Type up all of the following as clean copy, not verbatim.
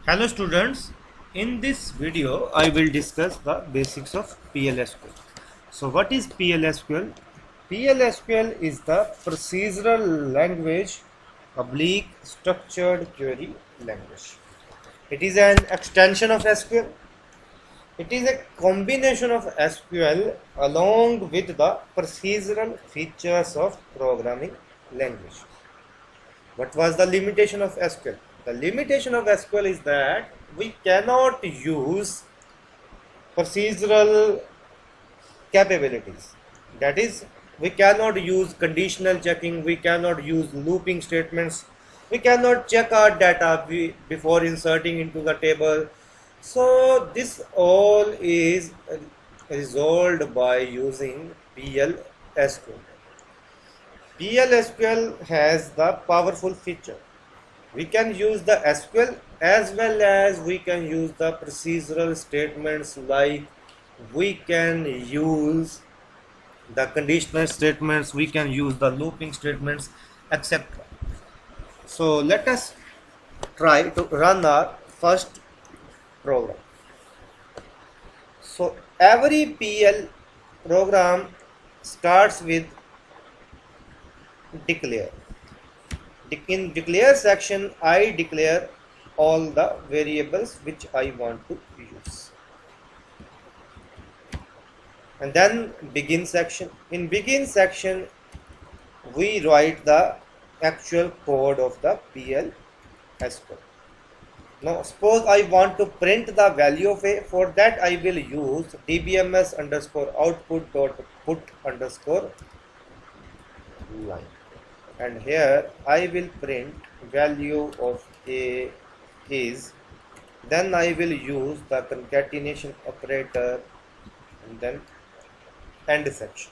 Hello students, in this video I will discuss the basics of PLSQL. So what is PLSQL? PLSQL is the procedural language oblique structured query language. It is an extension of SQL. It is a combination of SQL along with the procedural features of programming language. What was the limitation of SQL? The limitation of SQL is that we cannot use procedural capabilities. That is, we cannot use conditional checking, we cannot use looping statements, we cannot check our data before inserting into the table. So this all is resolved by using PLSQL. PLSQL has the powerful feature. We can use the SQL as well as we can use the procedural statements, like we can use the conditional statements, we can use the looping statements, etc. So let us try to run our first program. So every PL program starts with declare. In declare section, I declare all the variables which I want to use. And then begin section. In begin section, we write the actual code of the PLSQL. Now suppose I want to print the value of A. For that I will use dbms underscore output dot put underscore line. And here I will print value of A is, then I will use the concatenation operator and then end section.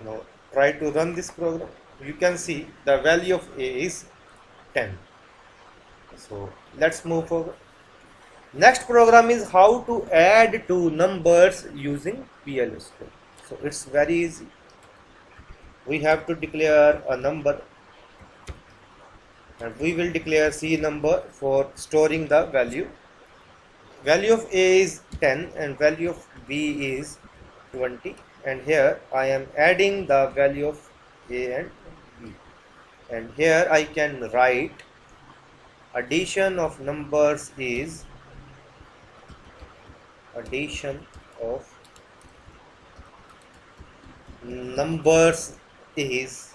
Now try to run this program. You can see the value of A is 10. So let's move forward. Next program is how to add two numbers using PLSQL. So it's very easy. We have to declare a number, and we will declare C number for storing the value. Value of A is 10 and value of B is 20, and here I am adding the value of A and B, and here I can write addition of numbers is addition of numbers is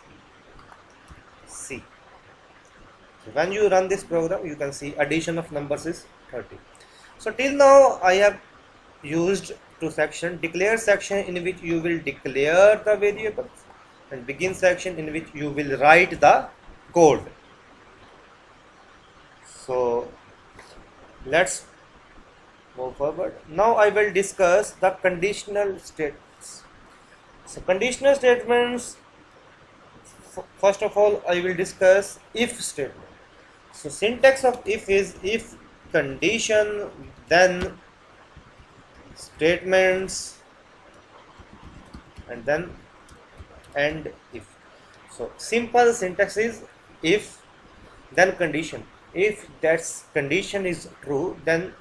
C. So when you run this program, you can see addition of numbers is 30. So till now I have used two sections: declare section in which you will declare the variables, and begin section in which you will write the code. So let's move forward. Now I will discuss the conditional statements. So conditional statements, first of all I will discuss if statement. So syntax of if is if condition then statements and then and if. So simple syntax is if then condition. If that condition is true, then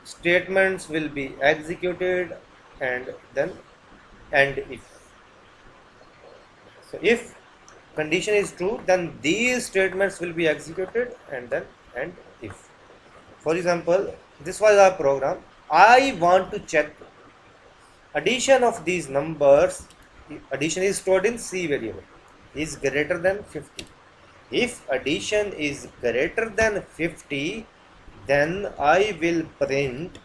statements will be executed, and then and if. So if condition is true, then these statements will be executed, and then and if. For example, this was our program. I want to check addition of these numbers. Addition is stored in C variable, is greater than 50. If addition is greater than 50, then I will print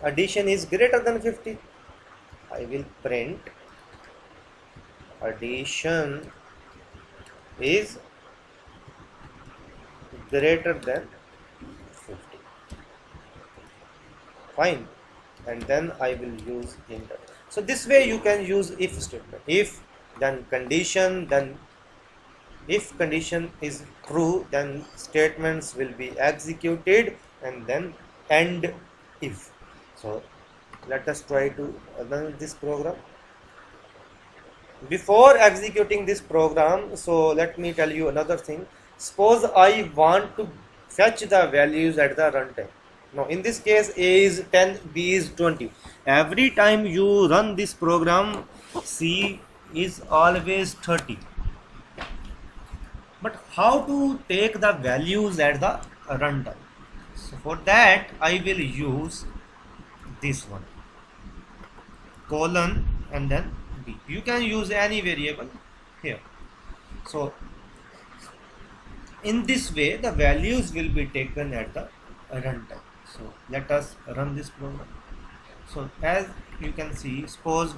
addition is greater than 50. I will print addition is greater than 50. Fine. And then I will use enter. So this way you can use if statement. If, then condition, then if condition is true, then statements will be executed, and then and if. So let us try to run this program. Before executing this program, so let me tell you another thing. Suppose I want to fetch the values at the runtime. Now in this case A is 10, B is 20. Every time you run this program, C is always 30. But how to take the values at the runtime? So for that I will use this one, colon and then B. You can use any variable here. So in this way the values will be taken at the runtime. So let us run this program. So as you can see, suppose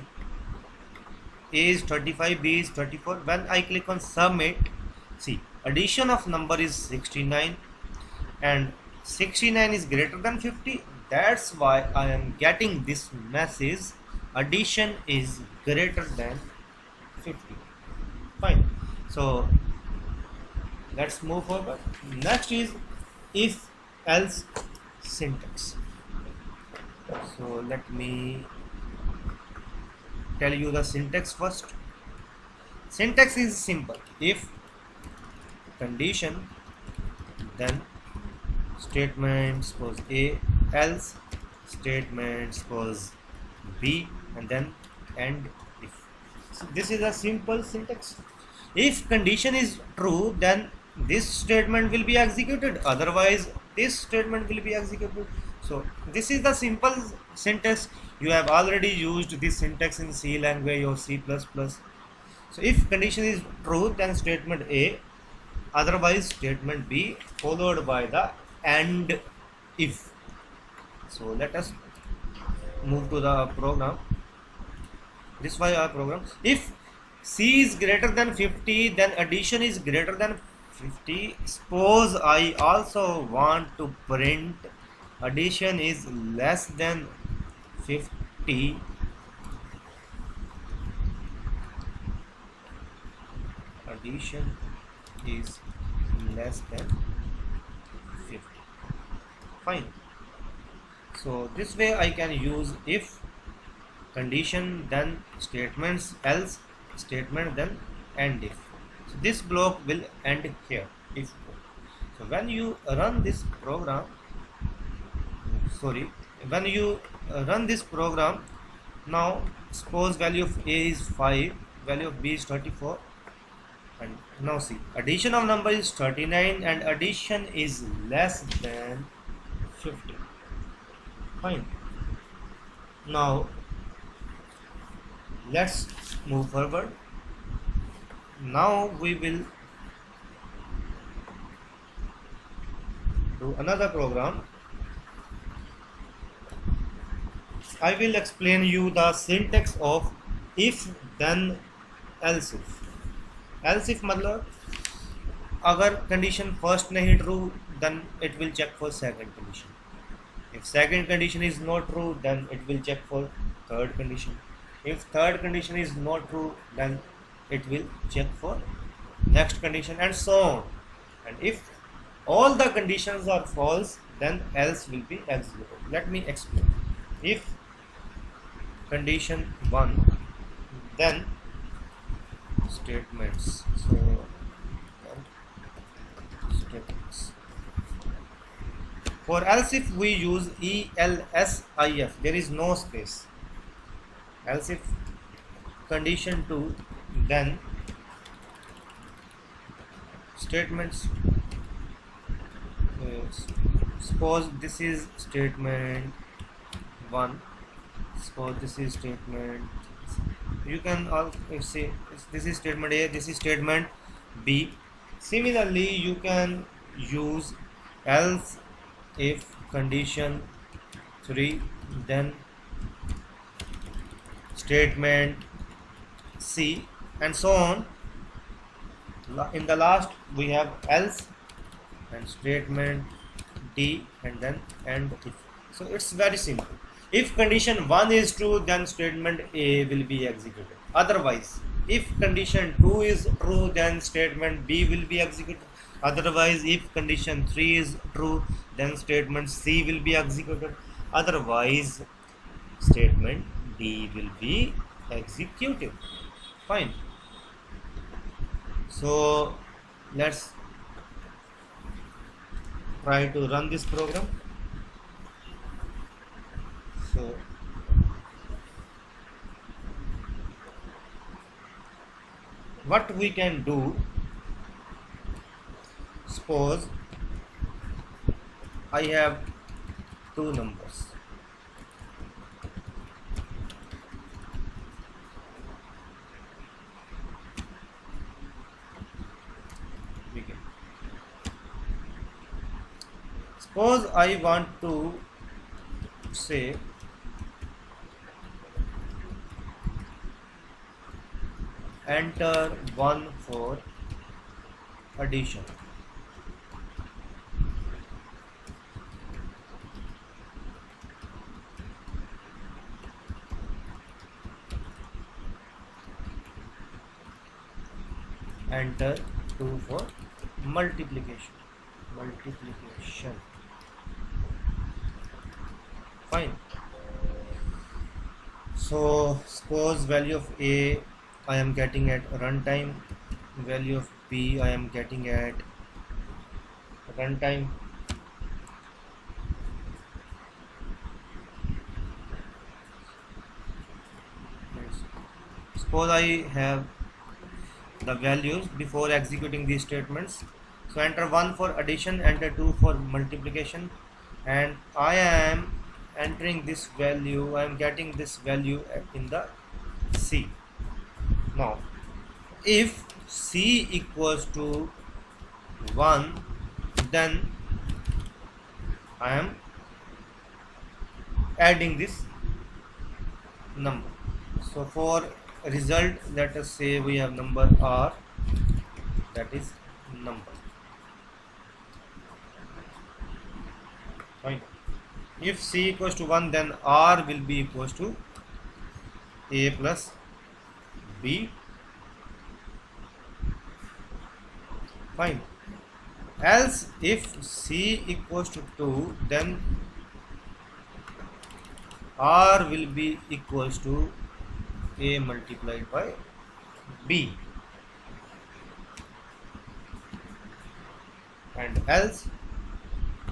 A is 35, B is 34. When I click on submit, see, addition of number is 69 and 69 is greater than 50. That's why I am getting this message, addition is greater than 50. Fine. So let's move forward. Next is if else syntax. So let me tell you the syntax first. Syntax is simple. If condition, then statement suppose A, else statement suppose B, and then and if. So this is a simple syntax. If condition is true, then this statement will be executed, otherwise this statement will be executed. So this is the simple syntax. You have already used this syntax in C language or C++. So if condition is true, then statement A, otherwise statement B, followed by the and if. So let us move to the program. This was our program. If C is greater than 50, then addition is greater than 50. Suppose I also want to print addition is less than 50. Addition is less than 50. Fine. So this way I can use if condition, then statements, else statement, then and if. So this block will end here, if. So when you run this program, when you run this program, now suppose value of A is 5, value of B is 34, and now see, addition of number is 39 and addition is less than 50. Fine. Now let's move forward. Now we will do another program. I will explain you the syntax of if then else if. Else if मतलब अगर condition first नहीं true, then it will check for second condition. If second condition is not true, then it will check for third condition. If third condition is not true, then it will check for next condition, and so on. And if all the conditions are false, then else will be executed. Let me explain. If condition 1, then statements. So statements. For else if we use ELSIF, there is no space. Else if condition 2, then statements. Suppose this is statement 1, suppose this is statement, you can also say this is statement A, this is statement B. Similarly you can use else if condition 3, then statement C, and so on. In the last we have else and statement D, and then and if. So it's very simple. If condition 1 is true, then statement A will be executed. Otherwise, if condition 2 is true, then statement B will be executed. Otherwise, if condition 3 is true, then statement C will be executed. Otherwise, statement D will be executed. Fine. So let's try to run this program. So what we can do, suppose I have two numbers. Begin. Suppose I want to say enter 1 for addition. Enter 2 for multiplication. Fine. So suppose value of A I am getting at runtime, value of B I am getting at runtime. Suppose I have the values before executing these statements. So enter 1 for addition, enter 2 for multiplication, and I am entering this value, I am getting this value in the C. Now if C equals to 1, then I am adding this number. So for result, let us say we have number R, that is number. Fine. If C equals to 1, then R will be equals to A plus B. Fine. Else if C equals to 2, then R will be equals to A multiplied by B, and else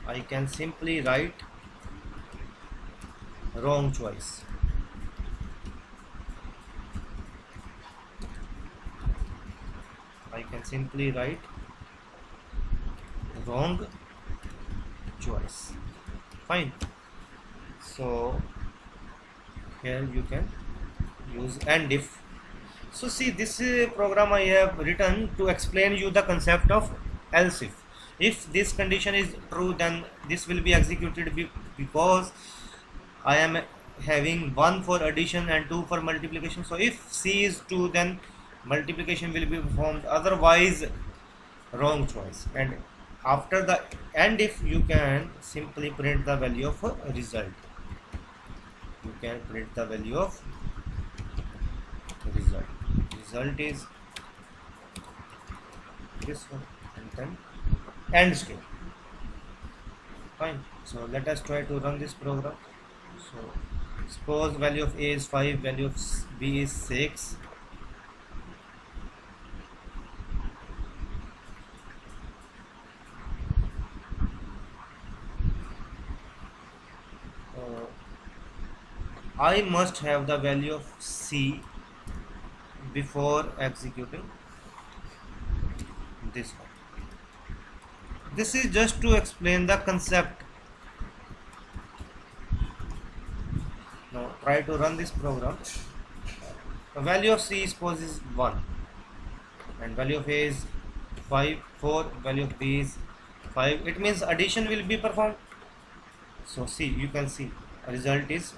I can simply write wrong choice. I can simply write wrong choice. Fine. So here you can use and if. So see, this program I have written to explain you the concept of else if. If this condition is true, then this will be executed because I am having 1 for addition and 2 for multiplication. So if C is 2, then multiplication will be performed, otherwise wrong choice. And after the and if, you can simply print the value of a result. You can print the value of result. Result is this one, and then end string. Fine. So let us try to run this program. So suppose value of A is 5, value of B is 6. I must have the value of C before executing this one. This is just to explain the concept. Now try to run this program. The value of C suppose is 1, and value of A is 4, value of B is 5. It means addition will be performed. So see, you can see result is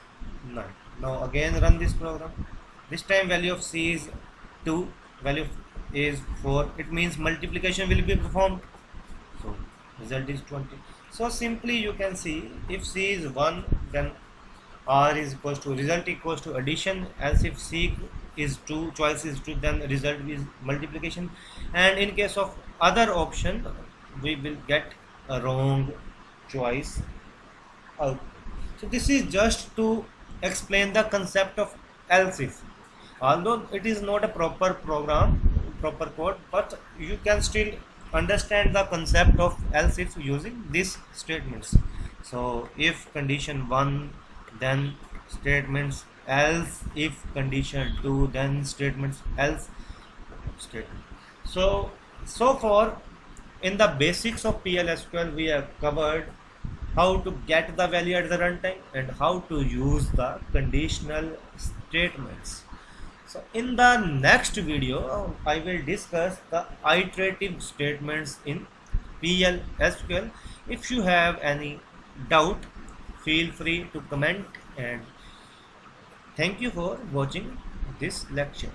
9. Now again run this program. This time value of C is 2, value of A is 4. It means multiplication will be performed. So result is 20. So simply you can see, if C is 1, then R is equals to result equals to addition. Else if C is 2, choice is 2, then result is multiplication. And in case of other option, we will get a wrong choice out. So this is just to explain the concept of else if. Although it is not a proper program, proper code, but you can still understand the concept of else if using these statements. So if condition 1, then statements else, if condition 2, then statements else statement. So far in the basics of PLSQL we have covered how to get the value at the runtime and how to use the conditional statements. So in the next video, I will discuss the iterative statements in PLSQL. If you have any doubt, feel free to comment, and thank you for watching this lecture.